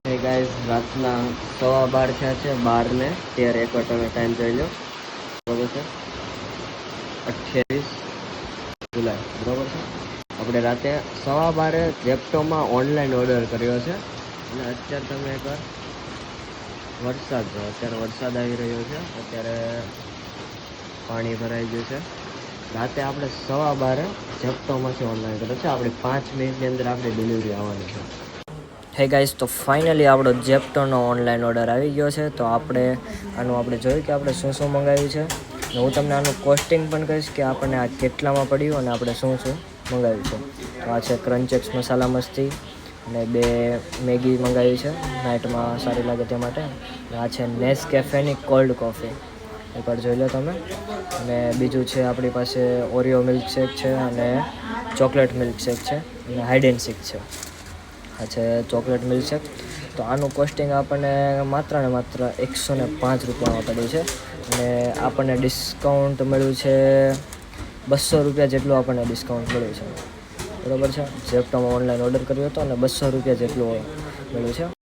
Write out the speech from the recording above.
હે ગાઈસ, રાતના 12:15 થયા છે, 12 ને 13 એકવાર તમે ટાઈમ જોઈ લો. બરોબર છે, 28 જુલાઈ. બરોબર છે, આપણે રાતે 12:15 જેપ્ટોમાં ઓનલાઈન ઓર્ડર કર્યો છે. અને અત્યારે તમે એકવાર વરસાદ જો, અત્યારે વરસાદ આવી રહ્યો છે. અત્યારે પાણી ભરાઈ ગયું છે. રાતે આપણે 12:15 જેપ્ટોમાંથી ઓનલાઈન કર્યો છે. આપણે 5 મિનિટની અંદર આપણી ડિલિવરી આવવાની છે. હે ગાઈસ, તો ફાઇનલી આપણો જેપ્ટોનો ઓનલાઈન ઓર્ડર આવી ગયો છે. તો આપણે જોયું કે આપણે શું શું મંગાવ્યું છે. અને હું તમને આનું કોસ્ટિંગ પણ કહીશ કે આપણને આ કેટલામાં પડ્યું અને આપણે શું શું મંગાવ્યું છે. તો આ છે ક્રન્ચેક્સ મસાલા મસ્તી અને 2 મેગી મંગાવી છે, નાઇટમાં સારી લાગે તે માટે. આ છે નેસ્કેફેની કોલ્ડ કોફી, એકવાર જોઈ લો તમે. અને બીજું છે આપણી પાસે ઓરિયો મિલ્કશેક છે અને ચોકલેટ મિલ્કશેક છે અને હાઇડ એન્ડ સીક છે. આ છે ચોકલેટ મિલ્કશેક. તો આનું કોસ્ટિંગ આપણને માત્ર ને માત્ર 105 રૂપિયામાં પડ્યું છે. અને આપણને ડિસ્કાઉન્ટ મળ્યું છે 200 રૂપિયા જેટલું આપણને ડિસ્કાઉન્ટ મળ્યું છે. બરાબર છે, જેપ્ટોમાં ઓનલાઈન ઓર્ડર કર્યો હતો અને 200 રૂપિયા જેટલું મળ્યું છે.